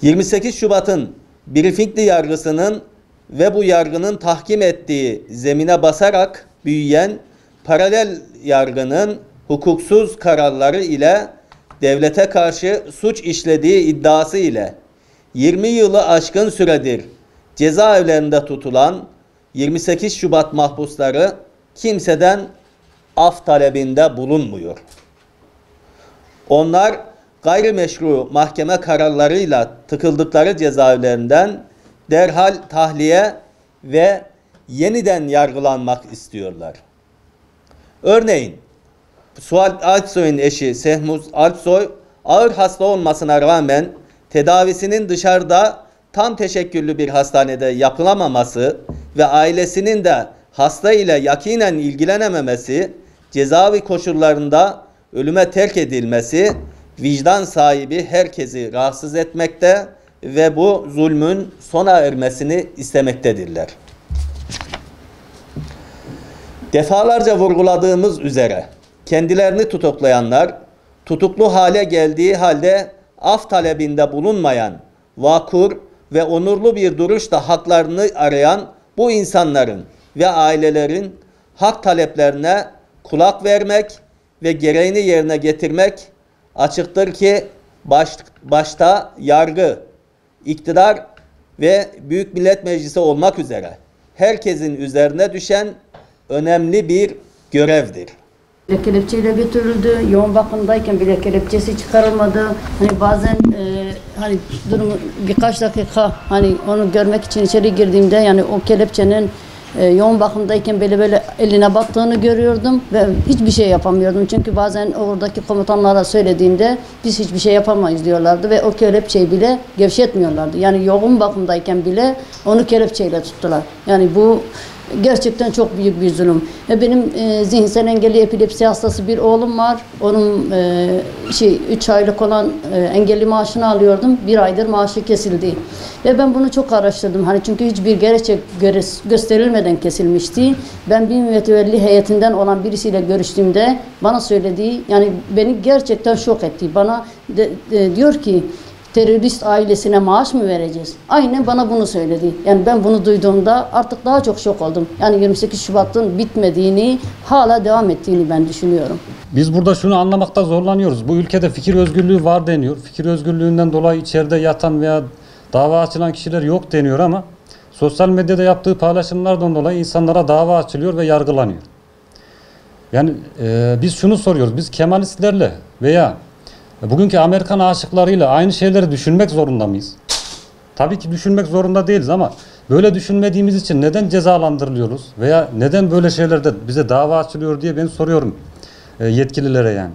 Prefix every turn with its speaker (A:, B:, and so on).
A: 28 Şubat'ın briefingli yargısının ve bu yargının tahkim ettiği zemine basarak büyüyen paralel yargının hukuksuz kararları ile devlete karşı suç işlediği iddiası ile 20 yılı aşkın süredir cezaevlerinde tutulan 28 Şubat mahpusları kimseden af talebinde bulunmuyor. Onlar gayrimeşru mahkeme kararlarıyla tıkıldıkları cezaevlerinden derhal tahliye ve yeniden yargılanmak istiyorlar. Örneğin Suat Alpsoy'un eşi Sehmuz Alpsoy ağır hasta olmasına rağmen tedavisinin dışarıda tam teşekküllü bir hastanede yapılamaması ve ailesinin de hasta ile yakinen ilgilenememesi, cezaevi koşullarında ölüme terk edilmesi vicdan sahibi herkesi rahatsız etmekte ve bu zulmün sona ermesini istemektedirler. Defalarca vurguladığımız üzere kendilerini tutuklayanlar, tutuklu hale geldiği halde af talebinde bulunmayan, vakur ve onurlu bir duruşla haklarını arayan bu insanların ve ailelerin hak taleplerine kulak vermek ve gereğini yerine getirmek açıktır ki başta yargı, iktidar ve Büyük Millet Meclisi olmak üzere herkesin üzerine düşen önemli bir görevdir.
B: Kelepçeyle götürüldü. Yoğun bakımdayken bile kelepçesi çıkarılmadı. Hani bazen hani durumu birkaç dakika hani onu görmek için içeri girdiğimde yani o kelepçenin yoğun bakımdayken böyle eline battığını görüyordum ve hiçbir şey yapamıyordum. Çünkü bazen oradaki komutanlara söylediğimde biz hiçbir şey yapamayız diyorlardı ve o kelepçeyi bile gevşetmiyorlardı. Yani yoğun bakımdayken bile onu kelepçeyle tuttular. Yani bu gerçekten çok büyük bir zulüm. Benim zihinsel engelli epilepsi hastası bir oğlum var. Onun 3 aylık olan engelli maaşını alıyordum. 1 aydır maaşı kesildi. Ve ben bunu çok araştırdım. Hani çünkü hiçbir gerekçe gösterilmeden kesilmişti. Ben bir mütevelli heyetinden olan birisiyle görüştüğümde bana söylediği, yani beni gerçekten şok etti. Bana diyor ki terörist ailesine maaş mı vereceğiz? Aynen bana bunu söyledi. Yani ben bunu duyduğumda artık daha çok şok oldum. Yani 28 Şubat'ın bitmediğini, hala devam ettiğini ben düşünüyorum.
C: Biz burada şunu anlamakta zorlanıyoruz. Bu ülkede fikir özgürlüğü var deniyor. Fikir özgürlüğünden dolayı içeride yatan veya dava açılan kişiler yok deniyor ama sosyal medyada yaptığı paylaşımlardan dolayı insanlara dava açılıyor ve yargılanıyor. Yani biz şunu soruyoruz. Biz Kemalistlerle veya bugünkü Amerikan aşıklarıyla aynı şeyleri düşünmek zorunda mıyız? Tabii ki düşünmek zorunda değiliz ama böyle düşünmediğimiz için neden cezalandırılıyoruz? Veya neden böyle şeylerde bize dava açılıyor diye ben soruyorum yetkililere yani.